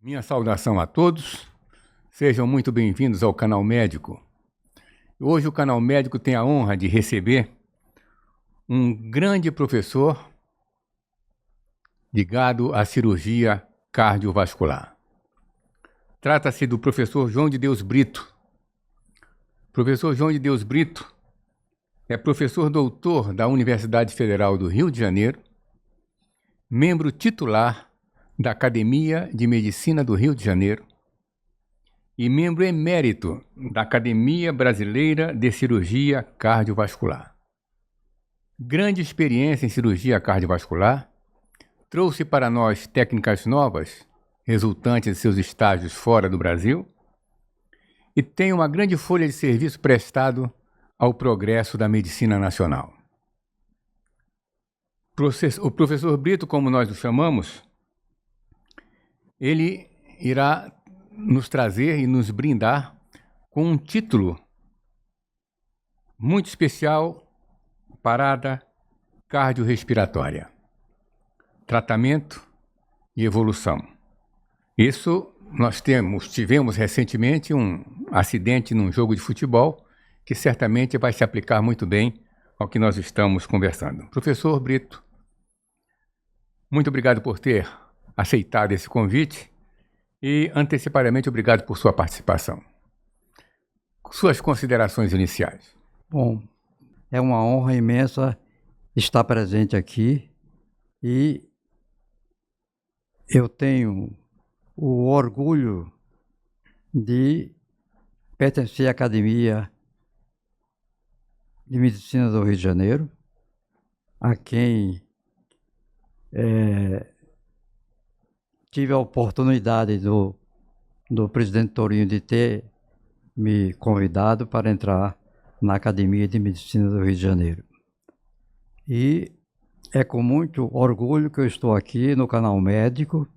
Minha saudação a todos, sejam muito bem-vindos ao Canal Médico. Hoje o Canal Médico tem a honra de receber um grande professor ligado à cirurgia cardiovascular. Trata-se do professor João de Deus Brito. O professor João de Deus Brito é professor doutor da Universidade Federal do Rio de Janeiro, membro titular da Academia de Medicina do Rio de Janeiro e membro emérito da Academia Brasileira de Cirurgia Cardiovascular. Grande experiência em cirurgia cardiovascular, trouxe para nós técnicas novas, resultantes de seus estágios fora do Brasil, e tem uma grande folha de serviço prestado ao progresso da medicina nacional. O professor Brito, como nós o chamamos, ele irá nos trazer e nos brindar com um título muito especial: Parada Cardiorrespiratória, Tratamento e Evolução. Isso nós tivemos recentemente um acidente num jogo de futebol que certamente vai se aplicar muito bem ao que nós estamos conversando. Professor Brito, muito obrigado por ter aceitado esse convite e, antecipadamente, obrigado por sua participação. Suas considerações iniciais. Bom, é uma honra imensa estar presente aqui e eu tenho o orgulho de pertencer à Academia de Medicina do Rio de Janeiro, a quem tive a oportunidade do presidente Torinho de ter me convidado para entrar na Academia de Medicina do Rio de Janeiro. E é com muito orgulho que eu estou aqui no Canal Médico.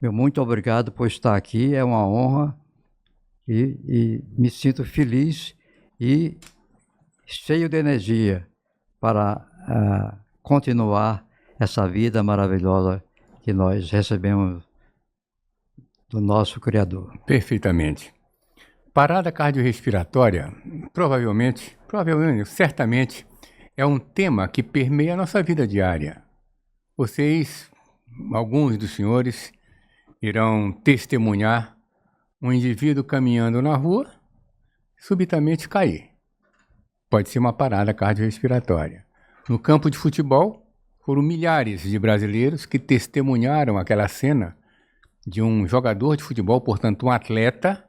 Muito obrigado por estar aqui, é uma honra e me sinto feliz e cheio de energia para continuar essa vida maravilhosa que nós recebemos do nosso Criador. Perfeitamente. Parada cardiorrespiratória, certamente, é um tema que permeia a nossa vida diária. Vocês, alguns dos senhores, irão testemunhar um indivíduo caminhando na rua e subitamente cair. Pode ser uma parada cardiorrespiratória. No campo de futebol, foram milhares de brasileiros que testemunharam aquela cena de um jogador de futebol, portanto um atleta,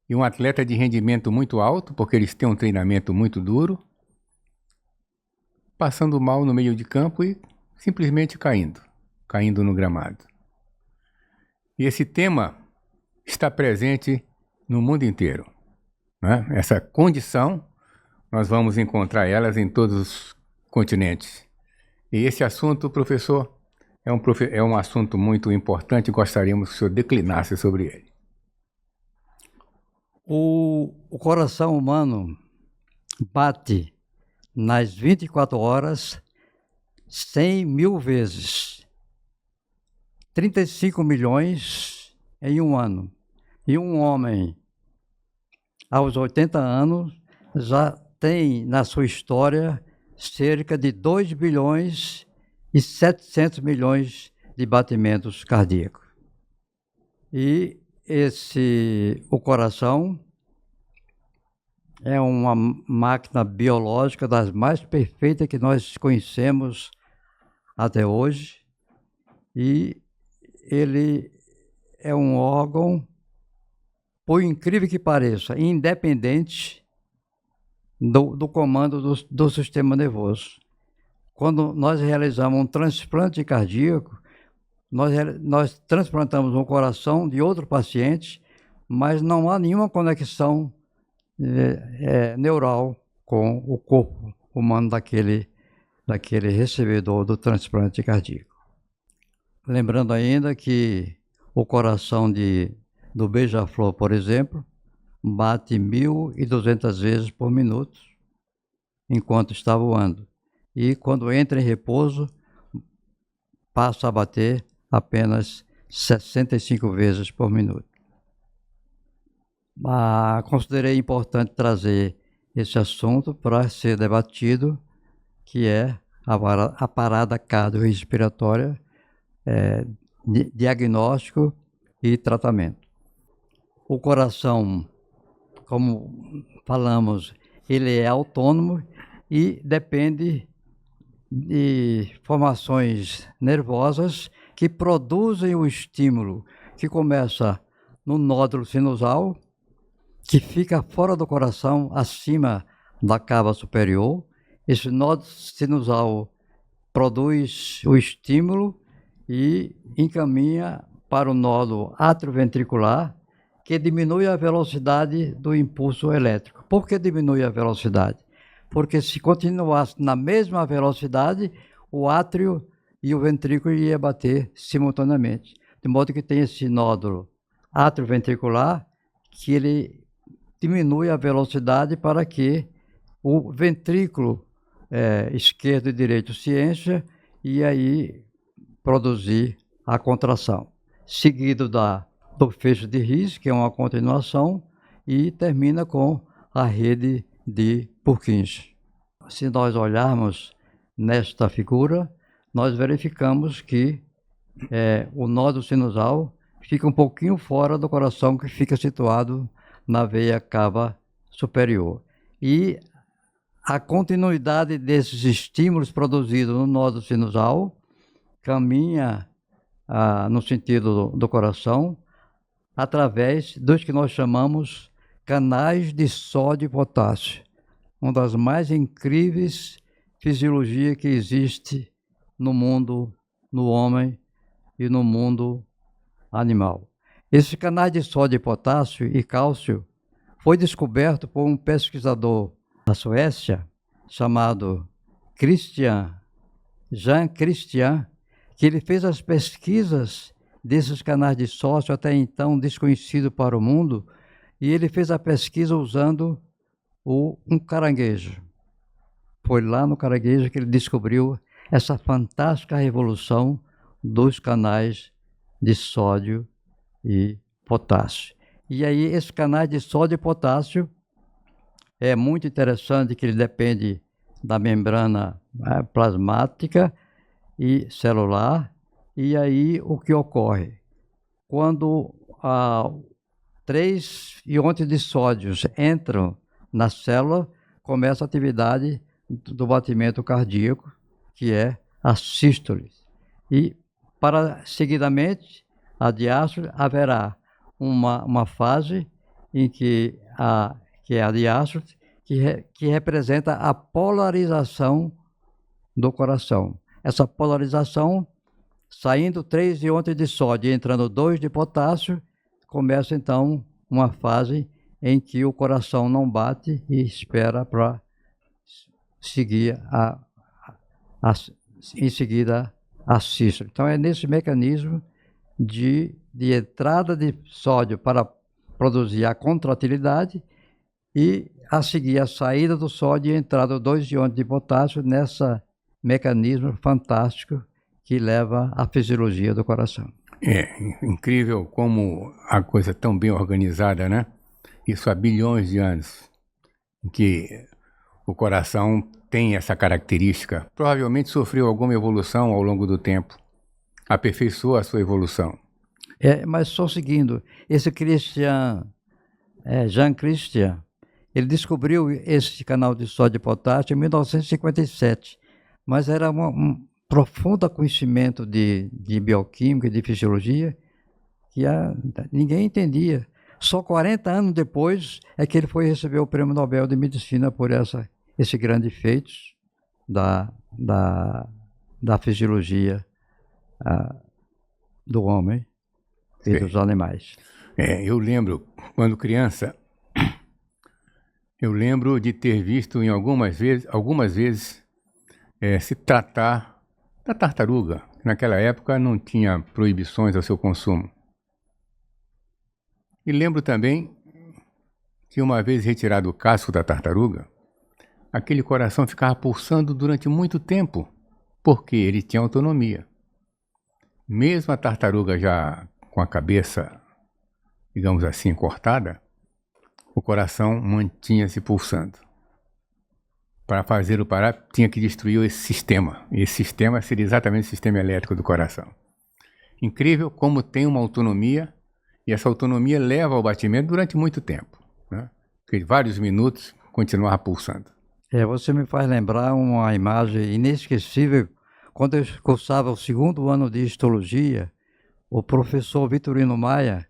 e um atleta de rendimento muito alto, porque eles têm um treinamento muito duro, passando mal no meio de campo e simplesmente caindo no gramado. E esse tema está presente no mundo inteiro, né? Essa condição, nós vamos encontrar elas em todos os continentes. E esse assunto, professor, é um assunto muito importante e gostaríamos que o senhor declinasse sobre ele. O coração humano bate nas 24 horas 100 mil vezes. 35 milhões em um ano. E um homem, aos 80 anos, já tem na sua história cerca de 2 bilhões e 700 milhões de batimentos cardíacos. E o coração é uma máquina biológica das mais perfeitas que nós conhecemos até hoje. E ele é um órgão, por incrível que pareça, independente do comando do sistema nervoso. Quando nós realizamos um transplante cardíaco, nós transplantamos um coração de outro paciente, mas não há nenhuma conexão neural com o corpo humano daquele recebedor do transplante cardíaco. Lembrando ainda que o coração do beija-flor, por exemplo, bate 1.200 vezes por minuto enquanto está voando. E quando entra em repouso, passa a bater apenas 65 vezes por minuto. Considerei importante trazer esse assunto para ser debatido, que é a parada cardiorrespiratória, diagnóstico e tratamento. O coração, como falamos, ele é autônomo e depende de formações nervosas que produzem o estímulo, que começa no nódulo sinusal, que fica fora do coração, acima da cava superior. Esse nódulo sinusal produz o estímulo e encaminha para o nódulo atrioventricular, que diminui a velocidade do impulso elétrico. Por que diminui a velocidade? Porque se continuasse na mesma velocidade, o átrio e o ventrículo iam bater simultaneamente. De modo que tem esse nódulo atrioventricular, que ele diminui a velocidade para que o ventrículo esquerdo e direito se encha e aí produzir a contração. Seguido do fecho de His, que é uma continuação, e termina com a rede de Purkinje. Se nós olharmos nesta figura, nós verificamos que o nódulo sinusal fica um pouquinho fora do coração, que fica situado na veia cava superior. E a continuidade desses estímulos produzidos no nódulo sinusal caminha no sentido do coração através dos que nós chamamos canais de sódio e potássio, uma das mais incríveis fisiologias que existe no mundo, no homem e no mundo animal. Esses canais de sódio, potássio e cálcio foi descoberto por um pesquisador da Suécia chamado Jean Christian, que ele fez as pesquisas desses canais de sódio até então desconhecido para o mundo, e ele fez a pesquisa usando um caranguejo. Foi lá no caranguejo que ele descobriu essa fantástica revolução dos canais de sódio e potássio. E aí, esse canal de sódio e potássio é muito interessante, que ele depende da membrana plasmática e celular. E aí, o que ocorre? Quando 3 íons de sódio entram na célula, começa a atividade do batimento cardíaco, que é a sístole. E, seguidamente, a diástole, haverá uma fase em que é a diástole, que representa a polarização do coração. Essa polarização, saindo 3 íons de sódio e entrando 2 de potássio, começa então uma fase em que o coração não bate e espera para seguir em seguida a sístole. Então é nesse mecanismo de entrada de sódio para produzir a contratilidade e a seguir a saída do sódio e a entrada de 2 íons de potássio, nesse mecanismo fantástico que leva à fisiologia do coração. É incrível como a coisa é tão bem organizada, né? Isso há bilhões de anos, em que o coração tem essa característica. Provavelmente sofreu alguma evolução ao longo do tempo, aperfeiçoou a sua evolução. Mas só seguindo, esse Jean Christian, ele descobriu esse canal de sódio e potássio em 1957, mas era um profundo conhecimento de bioquímica e de fisiologia que ninguém entendia. Só 40 anos depois é que ele foi receber o Prêmio Nobel de Medicina por esse grande feito da fisiologia do homem e dos animais. Eu lembro, quando criança, eu lembro de ter visto algumas vezes se tratar da tartaruga. Naquela época não tinha proibições ao seu consumo. E lembro também que uma vez retirado o casco da tartaruga, aquele coração ficava pulsando durante muito tempo, porque ele tinha autonomia. mesmo a tartaruga já com a cabeça, digamos assim, cortada, o coração mantinha-se pulsando. Para fazer o parar, tinha que destruir esse sistema. E esse sistema seria exatamente o sistema elétrico do coração. Incrível como tem uma autonomia, e essa autonomia leva ao batimento durante muito tempo, né? Porque vários minutos continuava pulsando. Você me faz lembrar uma imagem inesquecível. Quando eu cursava o 2º ano de histologia, o professor Vitorino Maia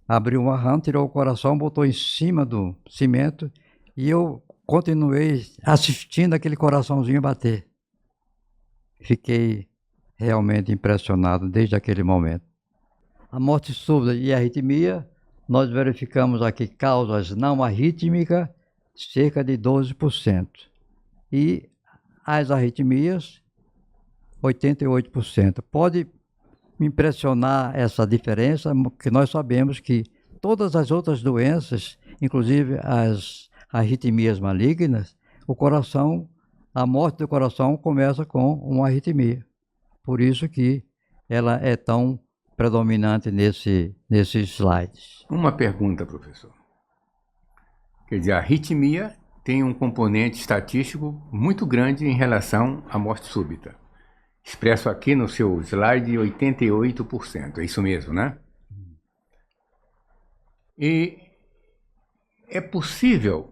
abriu uma rã, tirou o coração, botou em cima do cimento e eu continuei assistindo aquele coraçãozinho bater. Fiquei realmente impressionado desde aquele momento. A morte súbita e a arritmia, nós verificamos aqui causas não arrítmicas, cerca de 12%. E as arritmias, 88%. Pode me impressionar essa diferença, porque nós sabemos que todas as outras doenças, inclusive as arritmias malignas, o coração, a morte do coração começa com uma arritmia. Por isso que ela é tão predominante nesses slides. Uma pergunta, professor. Quer dizer, a arritmia tem um componente estatístico muito grande em relação à morte súbita. Expresso aqui no seu slide 88%, é isso mesmo, né? E é possível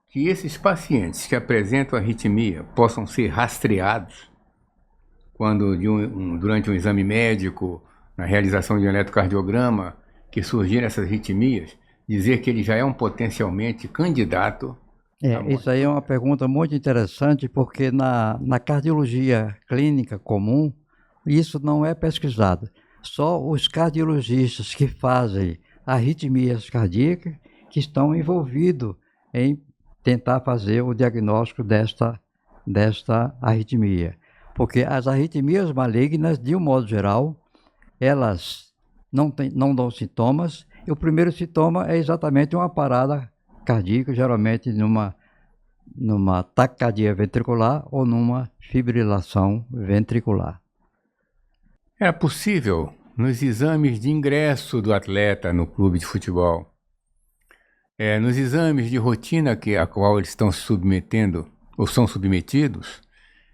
que esses pacientes que apresentam arritmia possam ser rastreados quando durante um exame médico, na realização de um eletrocardiograma, que surgirem essas arritmias, dizer que ele já é um potencialmente candidato. Isso aí é uma pergunta muito interessante, porque na cardiologia clínica comum, isso não é pesquisado. Só os cardiologistas que fazem arritmias cardíacas que estão envolvidos em tentar fazer o diagnóstico desta arritmia. Porque as arritmias malignas, de um modo geral, elas não dão sintomas, e o primeiro sintoma é exatamente uma parada cardíaca, geralmente numa taquicardia ventricular ou numa fibrilação ventricular. Era possível, nos exames de ingresso do atleta no clube de futebol, nos exames de rotina a qual eles estão se submetendo ou são submetidos,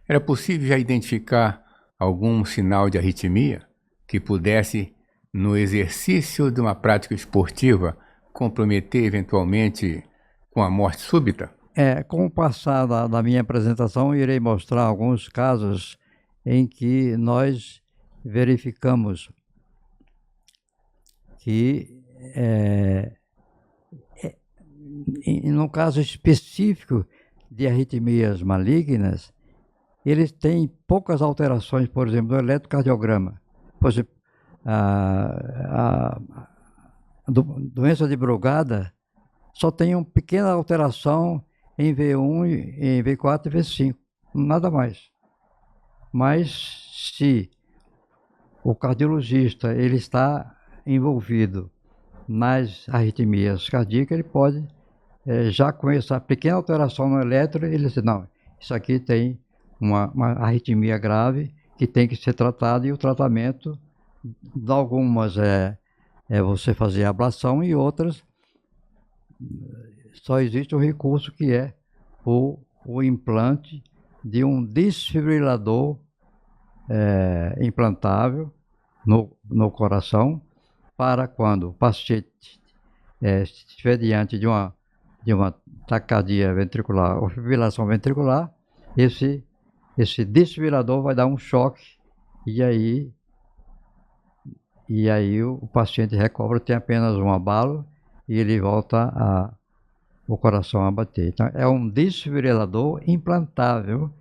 era possível já identificar algum sinal de arritmia que pudesse, no exercício de uma prática esportiva, comprometer eventualmente com a morte súbita? Com o passar da minha apresentação, irei mostrar alguns casos em que nós verificamos que, no caso específico de arritmias malignas, eles têm poucas alterações, por exemplo, no eletrocardiograma. Por exemplo, a doença de Brugada só tem uma pequena alteração em V1, em V4 e V5, nada mais. Mas se o cardiologista ele está envolvido nas arritmias cardíacas, ele pode, já com essa pequena alteração no eletro, ele diz, não, isso aqui tem uma arritmia grave que tem que ser tratada, e o tratamento de algumas é você fazer ablação, e outras só existe um recurso que é o implante de um desfibrilador implantável no coração, para quando o paciente estiver diante de uma taquicardia ventricular ou fibrilação ventricular, esse desfibrilador vai dar um choque, e aí o paciente recobra, tem apenas um abalo e ele volta o coração a bater. Então, é um desfibrilador implantável,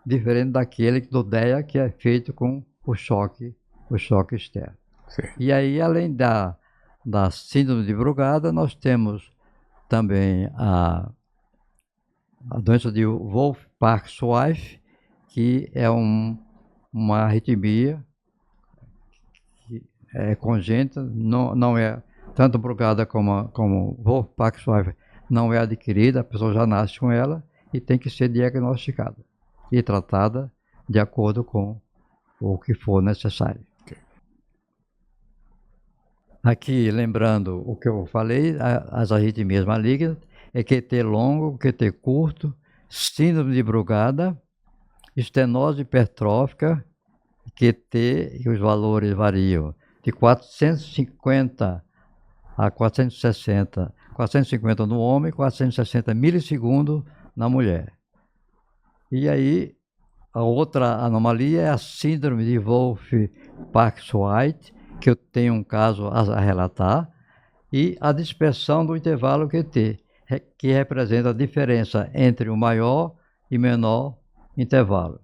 diferente daquele do DEA, que é feito com o choque externo. Sim. E aí, além da síndrome de Brugada, nós temos também a doença de Wolff-Parkinson-White, que é uma arritmia que é congênita, não é tanto Brugada como Wolff-Parkinson-White, não é adquirida, a pessoa já nasce com ela e tem que ser diagnosticada e tratada de acordo com o que for necessário. Aqui, lembrando o que eu falei, as arritmias malignas é QT longo, QT curto, síndrome de Brugada, estenose hipertrófica, QT, e os valores variam de 450 a 460, 450 no homem, 460 milissegundos na mulher. E aí, a outra anomalia é a síndrome de Wolff-Parkinson-White, que eu tenho um caso a relatar, e a dispersão do intervalo QT, que representa a diferença entre o maior e menor intervalo.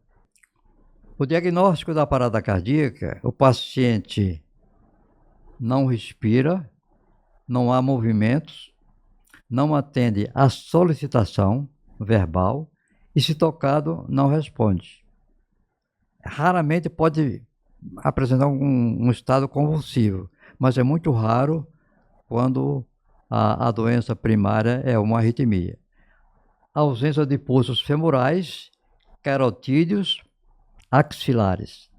O diagnóstico da parada cardíaca, o paciente não respira, não há movimentos, não atende à solicitação verbal e, se tocado, não responde. Raramente pode apresentar um estado convulsivo, mas é muito raro quando a doença primária é uma arritmia. A ausência de pulsos femorais, carotídeos, axilares.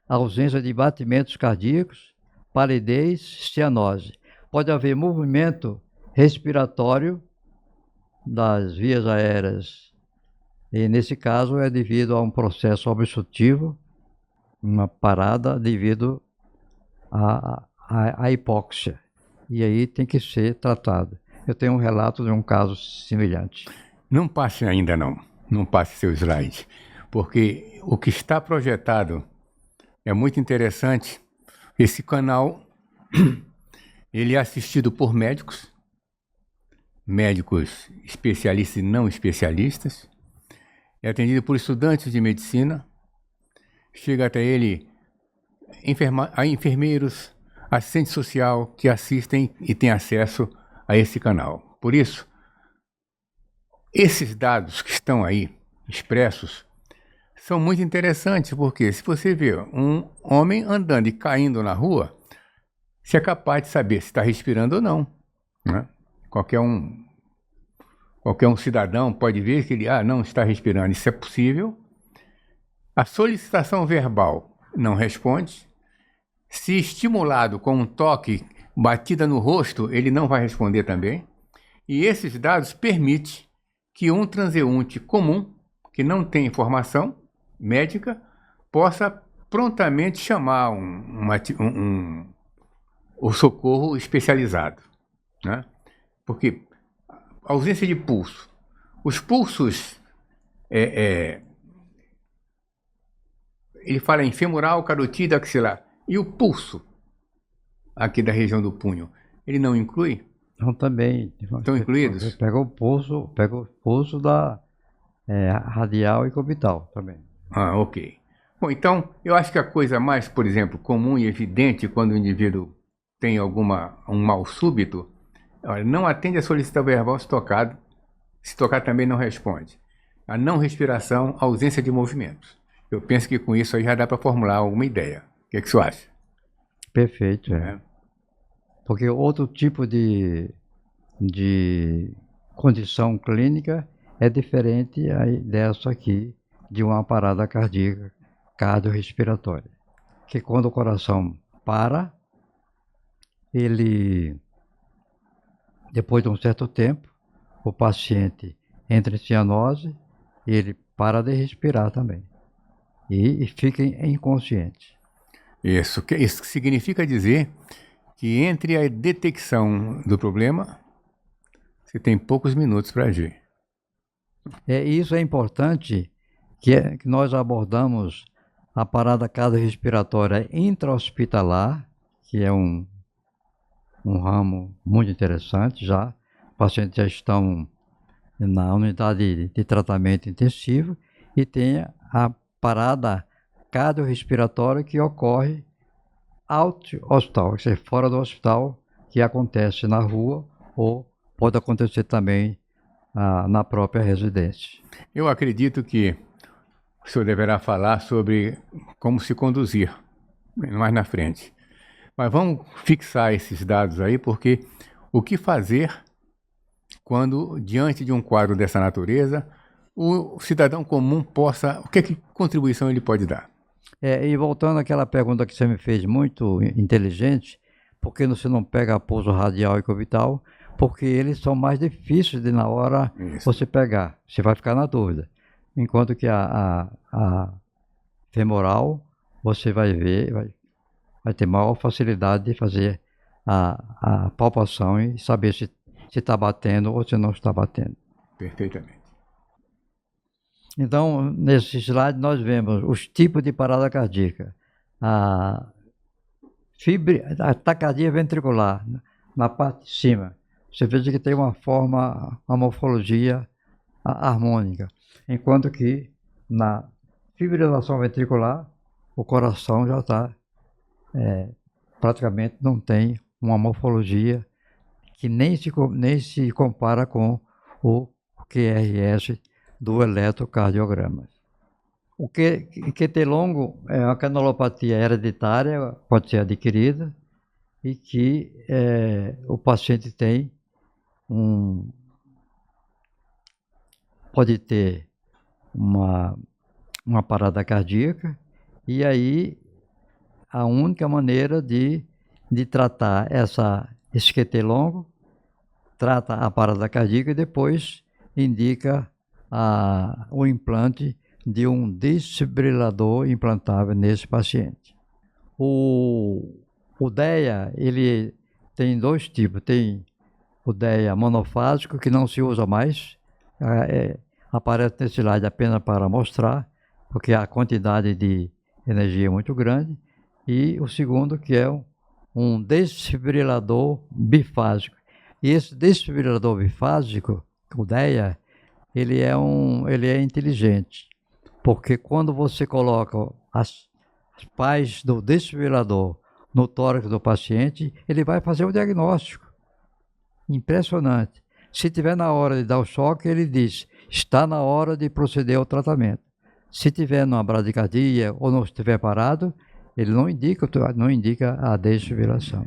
A ausência de batimentos cardíacos, palidez, cianose. Pode haver movimento respiratório das vias aéreas e, nesse caso, é devido a um processo obstrutivo, uma parada devido à hipóxia. E aí tem que ser tratado. Eu tenho um relato de um caso semelhante. Não passe ainda não. Não passe seu slide. Porque o que está projetado é muito interessante. Esse canal, ele é assistido por médicos especialistas e não especialistas. É atendido por estudantes de medicina. Chega até ele enfermeiros, assistente social que assistem e têm acesso a esse canal. Por isso, esses dados que estão aí expressos são muito interessantes, porque se você vê um homem andando e caindo na rua, você é capaz de saber se está respirando ou não, né? Qualquer um cidadão pode ver que ele não está respirando. Isso é possível. A solicitação verbal não responde. Se estimulado com um toque, batida no rosto, ele não vai responder também. E esses dados permitem que um transeunte comum, que não tem informação médica, possa prontamente chamar o socorro especializado, né? Porque ausência de pulso. Os pulsos, ele fala em femoral, carotídeo, axilar. E o pulso, aqui da região do punho, ele não inclui? Então também. Estão incluídos? Pega o pulso da radial e cubital também. Ok. Bom, então, eu acho que a coisa mais, por exemplo, comum e evidente quando o indivíduo tem um mal súbito, não atende a solicitação verbal se tocado. Se tocar também não responde. A não respiração, a ausência de movimentos. Eu penso que com isso aí já dá para formular alguma ideia. O que você acha? Perfeito, Porque outro tipo de condição clínica é diferente dessa aqui, de uma parada cardíaca cardiorrespiratória. Que quando o coração para, depois de um certo tempo, o paciente entra em cianose e ele para de respirar também. E fica inconsciente. Isso significa dizer que entre a detecção do problema, você tem poucos minutos para agir. Isso é importante, que nós abordamos a parada cardiorrespiratória intra-hospitalar, que é um ramo muito interessante já. Os pacientes já estão na unidade de tratamento intensivo e tem a parada cardiorrespiratória que ocorre out-hospital, ou seja, fora do hospital, que acontece na rua ou pode acontecer também na própria residência. Eu acredito que o senhor deverá falar sobre como se conduzir mais na frente. Mas vamos fixar esses dados aí, porque o que fazer quando, diante de um quadro dessa natureza, o cidadão comum que contribuição ele pode dar? E voltando àquela pergunta que você me fez, muito inteligente, por que você não pega pulso radial e cubital? Porque eles são mais difíceis de na hora você pegar. Você vai ficar na dúvida. Enquanto que a femoral, você vai ver, vai ter maior facilidade de fazer a palpação e saber se está batendo ou se não está batendo. Perfeitamente. Então, nesse slide nós vemos os tipos de parada cardíaca. A taquicardia ventricular, na parte de cima. Você vê que tem uma morfologia harmônica. Enquanto que na fibrilação ventricular, o coração já está, praticamente não tem uma morfologia que nem se compara com o QRS do eletrocardiograma. O QT longo é uma canalopatia hereditária, pode ser adquirida, e que o paciente tem pode ter uma parada cardíaca, e aí a única maneira de tratar esse QT longo, trata a parada cardíaca e depois indica o implante de um desfibrilador implantável nesse paciente. O DEA, ele tem dois tipos. Tem o DEA monofásico, que não se usa mais, aparece nesse slide apenas para mostrar, porque a quantidade de energia é muito grande. E o segundo, que é um desfibrilador bifásico. E esse desfibrilador bifásico, o DEA, ele é inteligente, porque quando você coloca as pás do desfibrilador no tórax do paciente, ele vai fazer o diagnóstico. Impressionante. Se tiver na hora de dar o choque, ele diz, está na hora de proceder ao tratamento. Se tiver numa bradicardia ou não estiver parado, ele não indica a desfibrilação.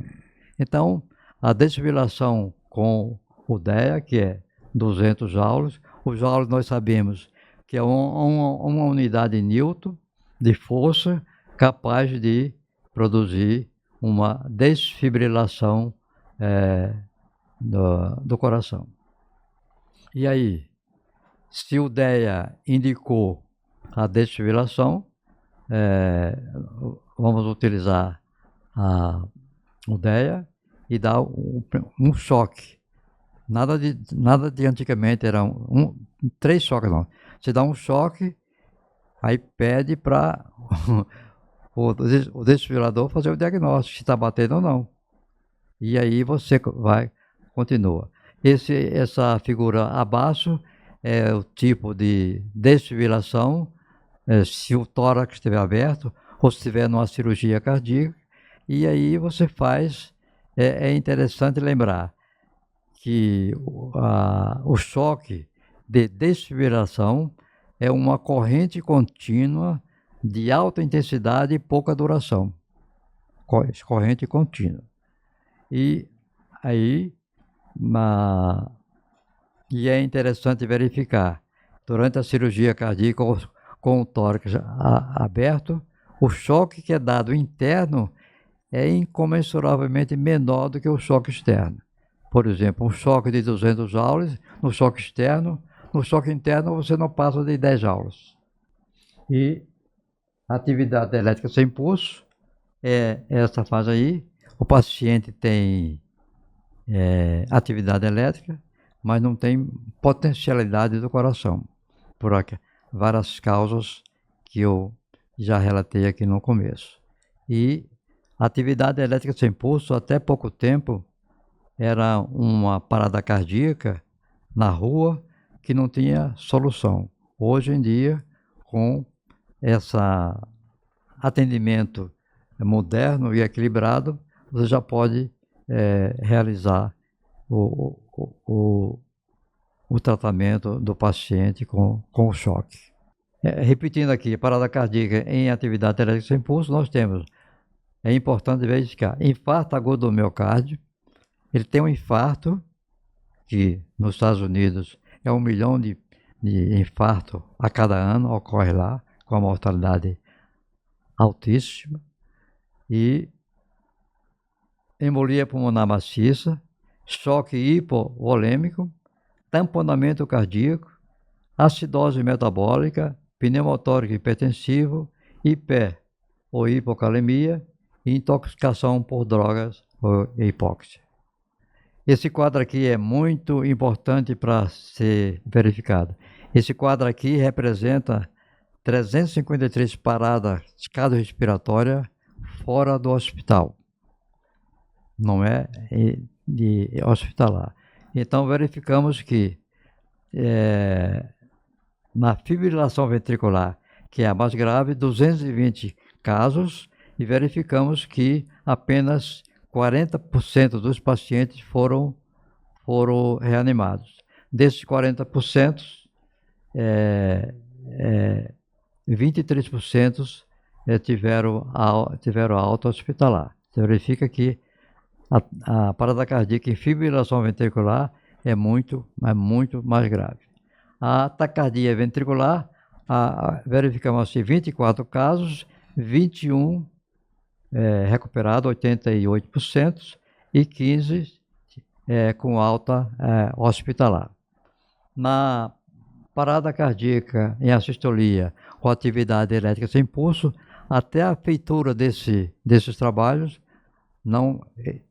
Então, a desfibrilação com o DEA, que é 200 joules, os joules nós sabemos que é uma unidade Newton de força capaz de produzir uma desfibrilação do coração. E aí, se o DEA indicou a desfibrilação, vamos utilizar o DEA e dar um choque. Nada de antigamente, era 3 choques não. Você dá um choque, aí pede para o desfibrilador fazer o diagnóstico, se está batendo ou não. E aí você continua. Essa figura abaixo é o tipo de desfibrilação, se o tórax estiver aberto ou se estiver numa cirurgia cardíaca. E aí você faz, é interessante lembrar que o choque de desfibrilação é uma corrente contínua de alta intensidade e pouca duração. Corrente contínua. E aí, e é interessante verificar, durante a cirurgia cardíaca com o tórax aberto, o choque que é dado interno é incomensuravelmente menor do que o choque externo. Por exemplo, um choque de 200 joules no choque externo, no choque interno você não passa de 10 joules. E a atividade elétrica sem pulso é essa fase aí. O paciente tem atividade elétrica, mas não tem potencialidade do coração, por várias causas que eu já relatei aqui no começo. E a atividade elétrica sem pulso, até pouco tempo, era uma parada cardíaca na rua que não tinha solução. Hoje em dia, com esse atendimento moderno e equilibrado, você já pode realizar o tratamento do paciente com o choque. Repetindo aqui, parada cardíaca em atividade elétrica sem pulso, nós temos, é importante verificar, infarto agudo do miocárdio. Ele tem um infarto, que nos Estados Unidos é 1 milhão de infartos a cada ano, ocorre lá, com a mortalidade altíssima e embolia pulmonar maciça, choque hipovolêmico, tamponamento cardíaco, acidose metabólica, pneumotórico hipertensivo, hiper ou hipocalemia e intoxicação por drogas ou hipóxia. Esse quadro aqui é muito importante para ser verificado. Esse quadro aqui representa 353 paradas cardiorrespiratórias fora do hospital. Não é de hospitalar. Então verificamos que na fibrilação ventricular, que é a mais grave, 220 casos, e verificamos que apenas 40% dos pacientes foram reanimados. Desses 40%, 23% tiveram alta hospitalar. Você verifica que a parada cardíaca em fibrilação ventricular é muito mais grave. A taquicardia ventricular, verificamos assim 24 casos, 21 recuperados, 88%, e 15 com alta hospitalar. Na parada cardíaca em assistolia com atividade elétrica sem pulso, até a feitura desses trabalhos,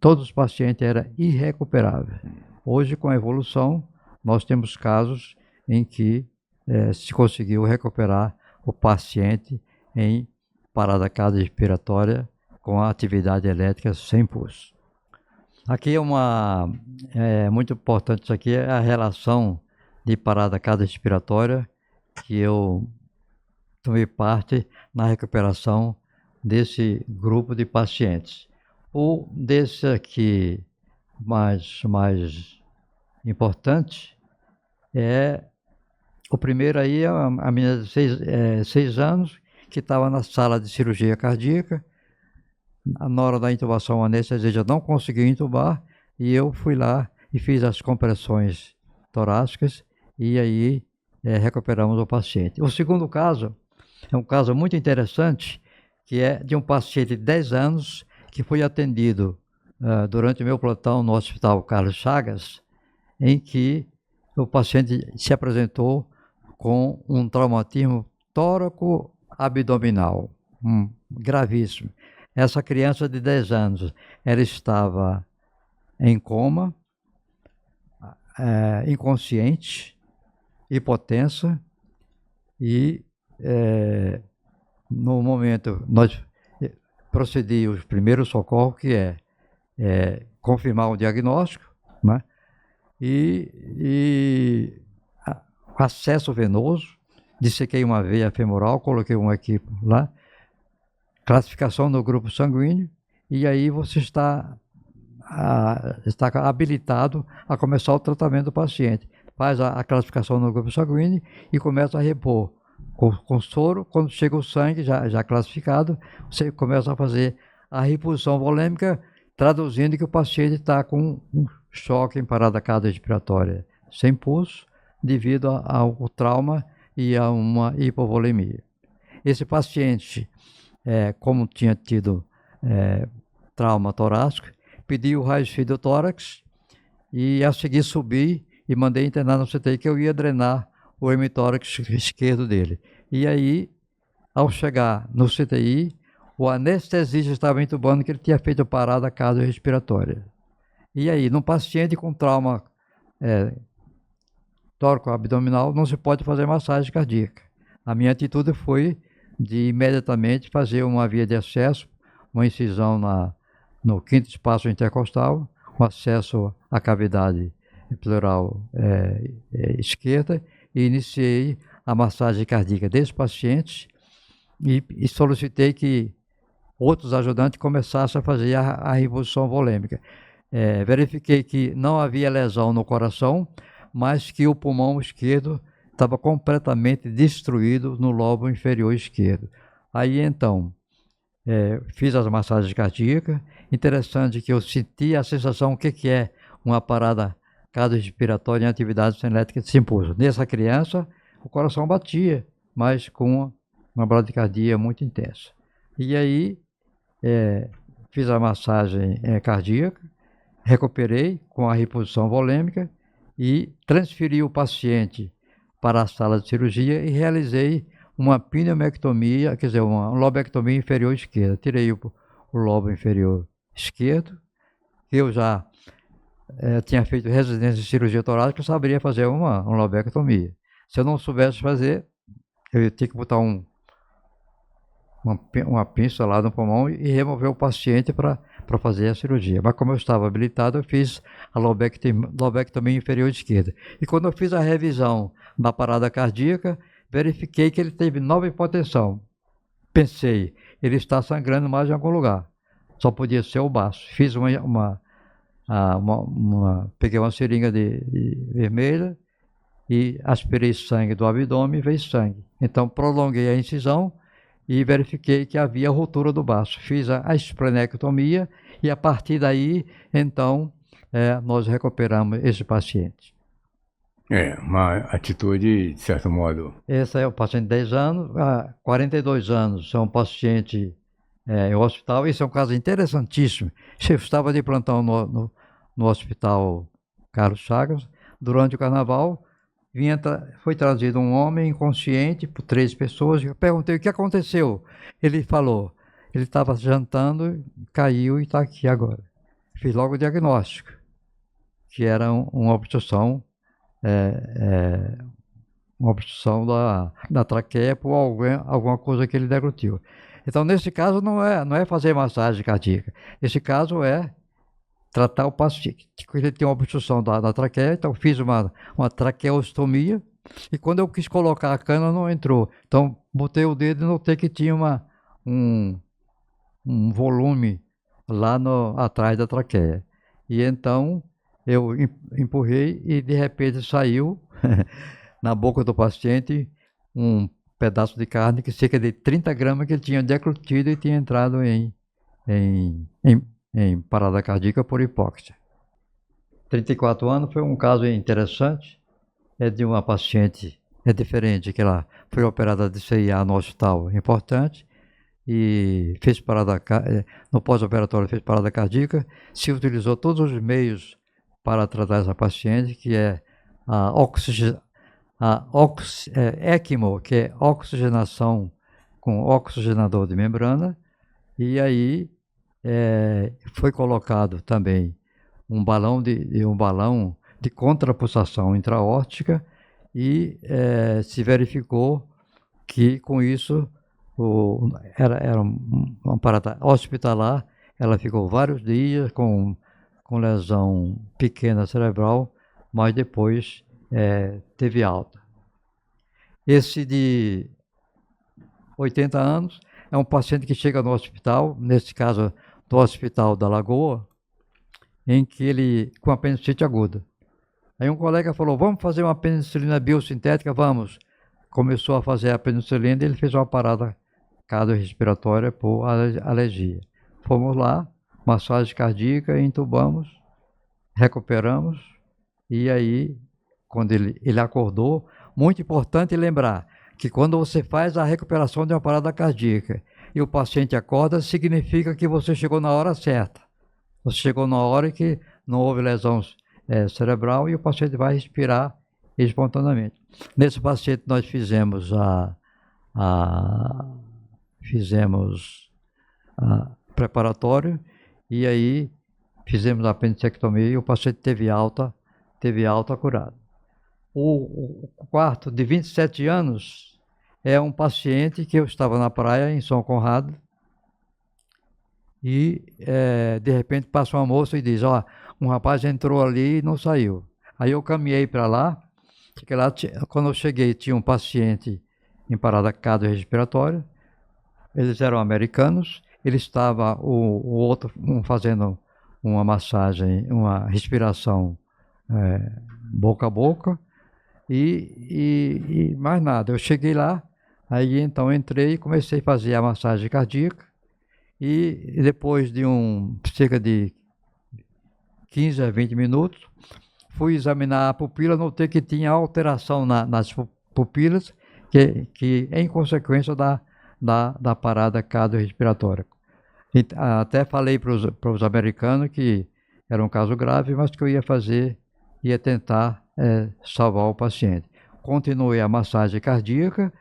todos os pacientes eram irrecuperáveis. Hoje, com a evolução, nós temos casos em que se conseguiu recuperar o paciente em parada cardiorrespiratória com a atividade elétrica sem pulso. Aqui muito importante, isso aqui é a relação de parada cardiorrespiratória que eu tomei parte na recuperação desse grupo de pacientes. O desse aqui mais importante o primeiro aí, a menina de 6 anos, que estava na sala de cirurgia cardíaca. Na hora da intubação, a anestesista não conseguiu intubar e eu fui lá e fiz as compressões torácicas e aí recuperamos o paciente. O segundo caso é um caso muito interessante, que é de um paciente de 10 anos que foi atendido durante o meu plantão no Hospital Carlos Chagas, em que o paciente se apresentou com um traumatismo tóraco-abdominal, gravíssimo. Essa criança de 10 anos, ela estava em coma, inconsciente, hipotensa, e no momento nós procedimos os primeiros socorros, que é confirmar o diagnóstico, né? E acesso venoso, dissequei uma veia femoral, coloquei um equipo lá, classificação no grupo sanguíneo, e aí você está habilitado a começar o tratamento do paciente. Faz a classificação no grupo sanguíneo e começa a repor com soro. Quando chega o sangue já classificado, você começa a fazer a reposição volêmica, traduzindo que o paciente está com um choque em parada cardiorrespiratória sem pulso, devido ao trauma e a uma hipovolemia. Esse paciente, como tinha tido trauma torácico, pediu o raio-x do tórax e a seguir subi e mandei internar no CTI, que eu ia drenar o hemitórax esquerdo dele. E aí, ao chegar no CTI, o anestesista estava intubando que ele tinha feito parada cardiorrespiratória. E aí, num paciente com trauma tóraco-abdominal, não se pode fazer massagem cardíaca. A minha atitude foi de imediatamente fazer uma via de acesso, uma incisão no quinto espaço intercostal, com acesso à cavidade pleural esquerda, e iniciei a massagem cardíaca desse paciente e solicitei que outros ajudantes começassem a fazer a reposição volêmica. Verifiquei que não havia lesão no coração, mas que o pulmão esquerdo estava completamente destruído no lobo inferior esquerdo. Aí então, fiz as massagens cardíacas. Interessante que eu senti a sensação, o que é uma parada cardiorrespiratória em atividade elétrica sem pulso. Nessa criança, o coração batia, mas com uma bradicardia muito intensa. E aí fiz a massagem cardíaca, recuperei com a reposição volêmica e transferi o paciente para a sala de cirurgia e realizei uma pneumectomia, quer dizer, uma lobectomia inferior esquerda. Tirei o lobo inferior esquerdo. Eu já tinha feito residência de cirurgia torácica, eu saberia fazer uma lobectomia. Se eu não soubesse fazer, eu ia ter que botar uma pinça lá no pulmão e remover o paciente para fazer a cirurgia. Mas como eu estava habilitado, eu fiz a lobectomia inferior esquerda. E quando eu fiz a revisão da parada cardíaca, verifiquei que ele teve nova hipotensão. Pensei, ele está sangrando mais em algum lugar. Só podia ser o baço. Fiz peguei uma seringa de vermelha e aspirei sangue do abdômen e veio sangue. Então prolonguei a incisão e verifiquei que havia ruptura do baço. Fiz a esplenectomia e a partir daí, então, nós recuperamos esse paciente. Uma atitude, de certo modo. Esse é o paciente de 10 anos, há 42 anos, é um paciente em hospital. Esse é um caso interessantíssimo. Eu estava de plantão no hospital Carlos Chagas, durante o carnaval. Foi trazido um homem inconsciente por 3 pessoas. Eu perguntei o que aconteceu. Ele falou, ele estava jantando, caiu e está aqui agora. Fiz logo o diagnóstico, que era uma obstrução, da traqueia por alguma coisa que ele deglutiu. Então, nesse caso, não é fazer massagem cardíaca. Esse caso é tratar o paciente, ele tem uma obstrução da traqueia. Então fiz uma traqueostomia e quando eu quis colocar a cana não entrou. Então botei o dedo e notei que tinha um volume lá atrás da traqueia. E então eu empurrei e de repente saiu na boca do paciente um pedaço de carne que cerca de 30 gramas que ele tinha deglutido e tinha entrado em parada cardíaca por hipóxia. 34 anos, foi um caso interessante, de uma paciente, diferente, que ela foi operada de CIA no hospital importante e fez no pós-operatório fez parada cardíaca, se utilizou todos os meios para tratar essa paciente, que é ECMO, que é oxigenação com oxigenador de membrana, e aí foi colocado também um balão de contrapulsação intraórtica e se verificou que com isso era uma parada hospitalar. Ela ficou vários dias com lesão pequena cerebral, mas depois teve alta. Esse de 80 anos é um paciente que chega no hospital, nesse caso do Hospital da Lagoa, em que ele com apendicite aguda. Aí um colega falou, vamos fazer uma penicilina biosintética? Vamos. Começou a fazer a penicilina e ele fez uma parada cardiorrespiratória por alergia. Fomos lá, massagem cardíaca, entubamos, recuperamos, e aí, quando ele acordou, muito importante lembrar que quando você faz a recuperação de uma parada cardíaca e o paciente acorda, significa que você chegou na hora certa. Você chegou na hora que não houve lesão cerebral e o paciente vai respirar espontaneamente. Nesse paciente nós fizemos preparatório e aí fizemos a apendicectomia e o paciente teve alta curada. O quarto, de 27 anos, é um paciente que eu estava na praia em São Conrado e de repente passa uma moça e diz, um rapaz entrou ali e não saiu. Aí eu caminhei para lá, porque lá quando eu cheguei tinha um paciente em parada cardiorrespiratória, eles eram americanos, ele estava o outro fazendo uma massagem, uma respiração boca a boca, e mais nada. Eu cheguei lá, aí então entrei e comecei a fazer a massagem cardíaca, e depois de cerca de 15 a 20 minutos, fui examinar a pupila, notei que tinha alteração nas pupilas, que em consequência da da parada cardiorrespiratória. Até falei para os americanos que era um caso grave, mas que eu ia tentar salvar o paciente. Continuei a massagem cardíaca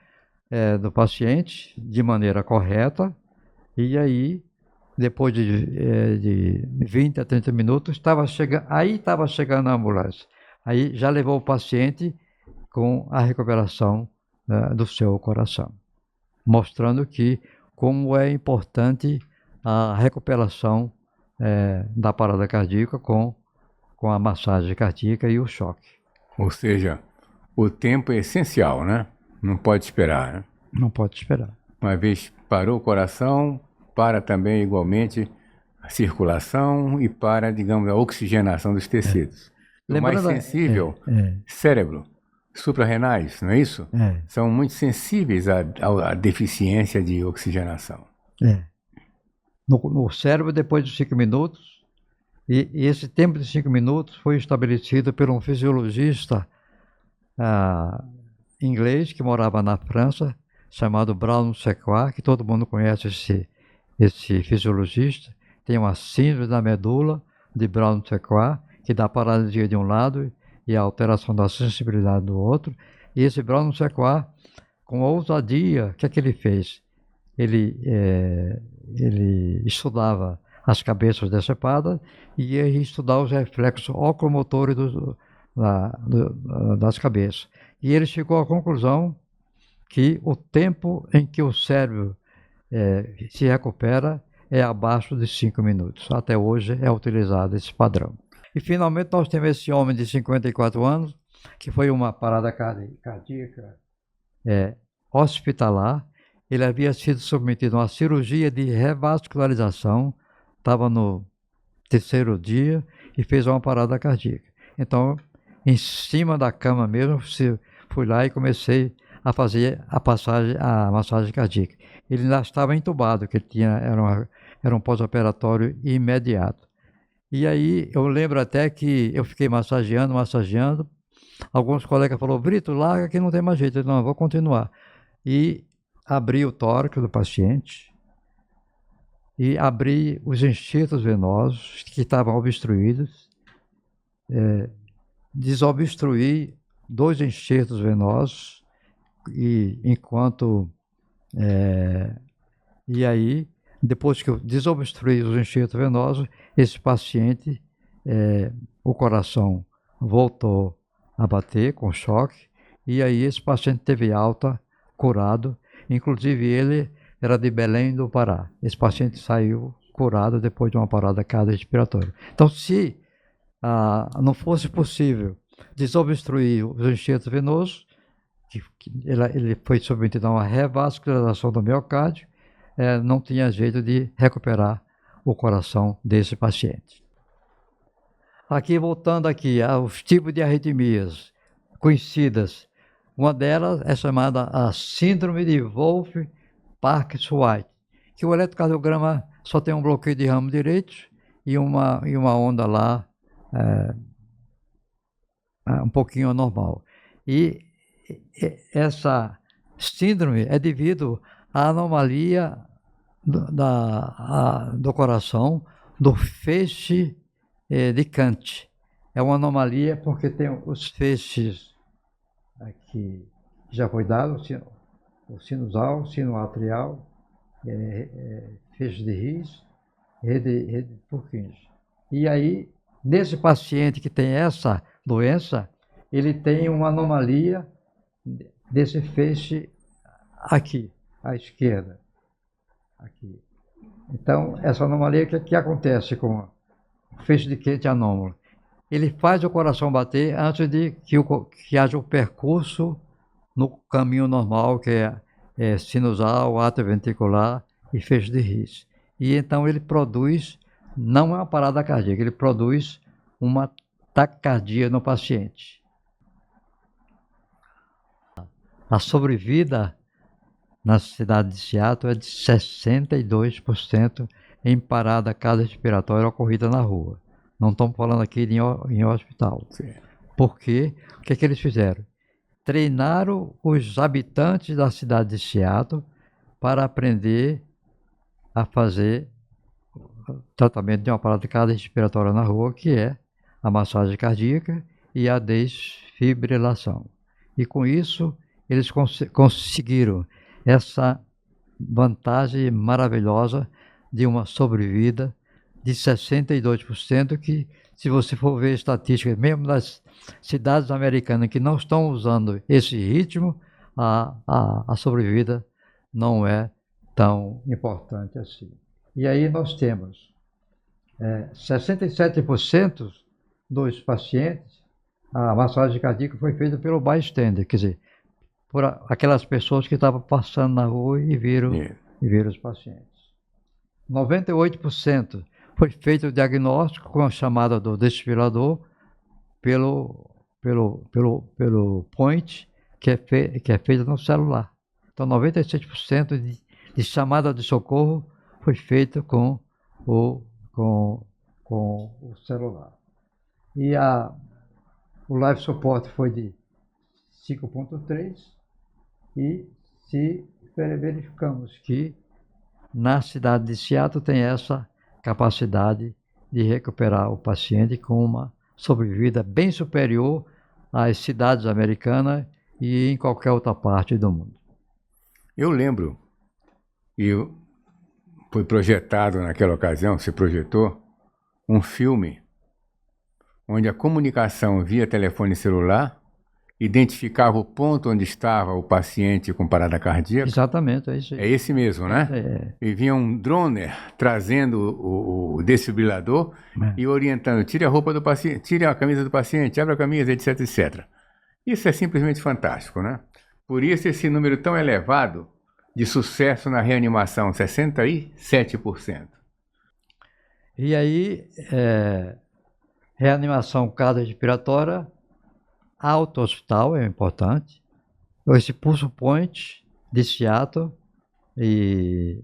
do paciente de maneira correta, e aí, depois de 20 a 30 minutos, estava chegando a ambulância. Aí já levou o paciente com a recuperação do seu coração, mostrando como é importante a recuperação da parada cardíaca com a massagem cardíaca e o choque. Ou seja, o tempo é essencial, né? Não pode esperar, né? Não pode esperar. Uma vez parou o coração, para também igualmente a circulação e para, digamos, a oxigenação dos tecidos. O mais sensível, cérebro, suprarrenais, não é isso? São muito sensíveis à deficiência de oxigenação. No cérebro, depois de 5 minutos, e esse tempo de 5 minutos foi estabelecido por um fisiologista inglês que morava na França, chamado Brown-Séquard, que todo mundo conhece esse fisiologista. Tem uma síndrome da medula de Brown-Séquard, que dá paralisia de um lado e a alteração da sensibilidade do outro. E esse Brown-Séquard, com ousadia, o que é que ele fez? Ele estudava as cabeças decepadas e ia estudar os reflexos ocumotores das cabeças. E ele chegou à conclusão que o tempo em que o cérebro se recupera é abaixo de 5 minutos. Até hoje é utilizado esse padrão. E finalmente nós temos esse homem de 54 anos, que foi uma parada cardíaca hospitalar. Ele havia sido submetido a uma cirurgia de revascularização, estava no 3º dia e fez uma parada cardíaca. Então, em cima da cama mesmo, fui lá e comecei a fazer a massagem cardíaca. Ele ainda estava entubado, que era um pós-operatório imediato. E aí eu lembro até que eu fiquei massageando. Alguns colegas falaram: Brito, larga que não tem mais jeito. Eu não, vou continuar. E abri o tórax do paciente e abri os enxertos venosos que estavam obstruídos. Desobstruí 2 enxertos venosos e aí, depois que eu desobstruí os enxertos venosos, esse paciente, o coração voltou a bater com choque, e aí esse paciente teve alta, curado. Inclusive ele era de Belém do Pará. Esse paciente saiu curado depois de uma parada cardiorrespiratória. Então, se não fosse possível desobstruir os enxertos venosos, ele foi submetido a uma revascularização do miocárdio, não tinha jeito de recuperar o coração desse paciente. Aqui, voltando aos tipos de arritmias conhecidas, uma delas é chamada a síndrome de Wolff-Parkinson-White, que o eletrocardiograma só tem um bloqueio de ramo direito e uma onda lá um pouquinho anormal. E essa síndrome é devido à anomalia do coração, do feixe de Kant. É uma anomalia porque tem os feixes aqui, já foi dado, o sinusal, sinoatrial, feixe de His, rede de Purkinje. E aí, nesse paciente que tem essa doença, ele tem uma anomalia desse feixe aqui, à esquerda. Aqui. Então, essa anomalia, o que acontece com o feixe de Kant anômalo? Ele faz o coração bater antes de que haja o percurso no caminho normal, que é sinusal, atrioventricular e feixe de His. E então ele produz, não é uma parada cardíaca, ele produz uma taquicardia no paciente. A sobrevida na cidade de Seattle é de 62% em parada cardiorrespiratória ocorrida na rua. Não estamos falando aqui em hospital. Sim. Porque o que é que eles fizeram? Treinaram os habitantes da cidade de Seattle para aprender a fazer o tratamento de uma parada cardiorrespiratória na rua, que é a massagem cardíaca e a desfibrilação. E com isso, eles conseguiram essa vantagem maravilhosa de uma sobrevida de 62%, que, se você for ver estatísticas, mesmo das cidades americanas que não estão usando esse ritmo, a sobrevida não é tão importante assim. E aí nós temos 67% dos pacientes, a massagem cardíaca foi feita pelo bystander, quer dizer, por aquelas pessoas que estavam passando na rua e viram os pacientes. 98% foi feito o diagnóstico com a chamada do desfibrilador pelo point, que é feito no celular. Então, 96% de chamada de socorro foi feito com o celular. E o life support foi de 5.3, e se verificamos que na cidade de Seattle tem essa capacidade de recuperar o paciente com uma sobrevida bem superior às cidades americanas e em qualquer outra parte do mundo. Eu lembro, e foi projetado naquela ocasião, se projetou, um filme onde a comunicação via telefone celular identificava o ponto onde estava o paciente com parada cardíaca. Exatamente, é isso aí. É esse mesmo, né? E vinha um droner trazendo o desfibrilador e orientando: tire a roupa do paciente, tire a camisa do paciente, abra a camisa, etc, etc. Isso é simplesmente fantástico, né? Por isso esse número tão elevado de sucesso na reanimação, 67%. E aí, reanimação cardiorrespiratória, alto hospital é importante. Esse Pulse Point de Seattle, que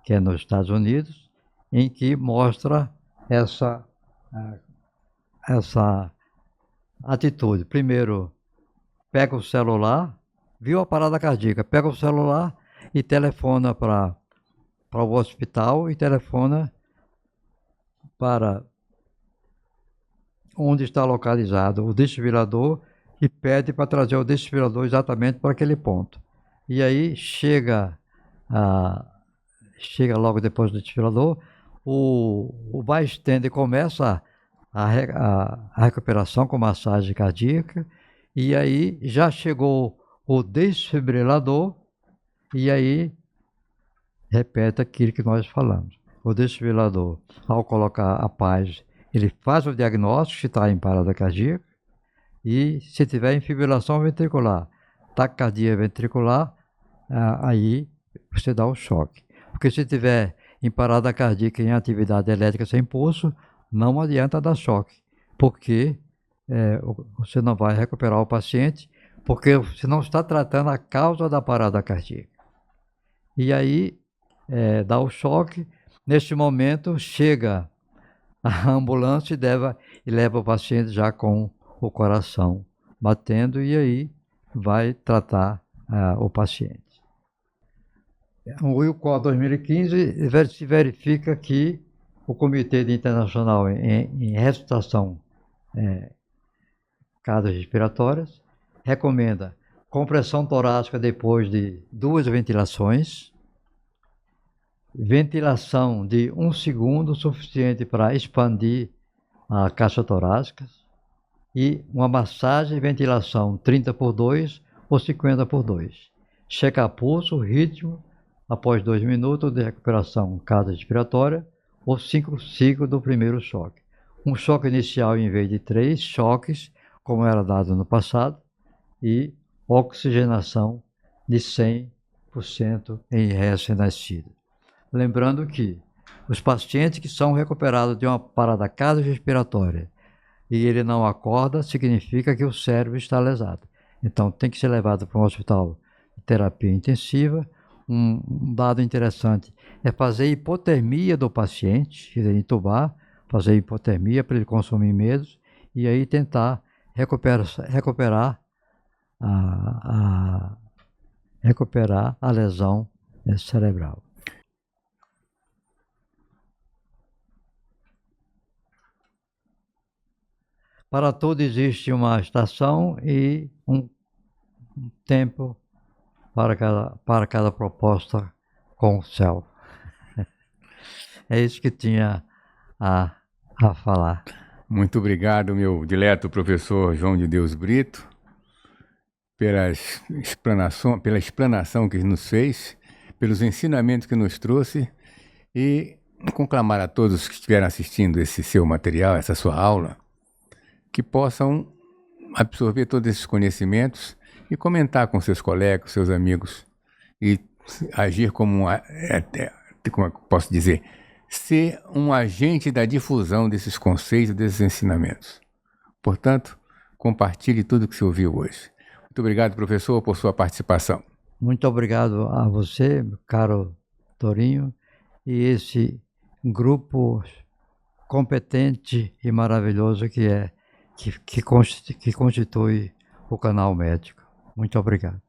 é nos Estados Unidos, em que mostra essa atitude. Primeiro, pega o celular, viu a parada cardíaca, pega o celular e telefona para o hospital e telefona para onde está localizado o desfibrilador e pede para trazer o desfibrilador exatamente para aquele ponto. E aí chega logo depois do desfibrilador, o bystander começa a recuperação com massagem cardíaca, e aí já chegou o desfibrilador, e aí repete aquilo que nós falamos. O desfibrilador, ao colocar a paz, ele faz o diagnóstico se está em parada cardíaca, e se tiver em fibrilação ventricular, taquicardia ventricular, aí você dá o choque. Porque se tiver em parada cardíaca em atividade elétrica sem pulso, não adianta dar choque, porque você não vai recuperar o paciente, porque você não está tratando a causa da parada cardíaca. E aí dá o choque. Neste momento chega a ambulância e leva o paciente já com o coração batendo, e aí vai tratar o paciente. O WILCOR 2015 se verifica que o Comitê Internacional em Ressuscitação Cardiorrespiratórias recomenda compressão torácica depois de 2 ventilações, ventilação de 1 segundo suficiente para expandir a caixa torácica, e uma massagem e ventilação 30x2 ou 50x2. Checar pulso, ritmo, após 2 minutos de recuperação cardiorrespiratória ou 5 ciclos do primeiro choque. Um choque inicial em vez de 3 choques, como era dado no passado, e oxigenação de 100% em recém-nascido. Lembrando que os pacientes que são recuperados de uma parada cardiorrespiratória e ele não acorda, significa que o cérebro está lesado. Então tem que ser levado para um hospital de terapia intensiva. Um dado interessante é fazer hipotermia do paciente, entubar, fazer hipotermia para ele consumir menos, e aí tentar recuperar recuperar a lesão cerebral. Para tudo existe uma estação e um tempo para cada proposta com o céu. É isso que tinha a falar. Muito obrigado, meu dileto professor João de Deus Brito, pela explanação que nos fez, pelos ensinamentos que nos trouxe, e conclamar a todos que estiveram assistindo esse seu material, essa sua aula, que possam absorver todos esses conhecimentos e comentar com seus colegas, seus amigos, e agir como como eu posso dizer, ser um agente da difusão desses conceitos, desses ensinamentos. Portanto, compartilhe tudo que você ouviu hoje. Muito obrigado, professor, por sua participação. Muito obrigado a você, caro Torinho, e esse grupo competente e maravilhoso que constitui o canal médico. Muito obrigado.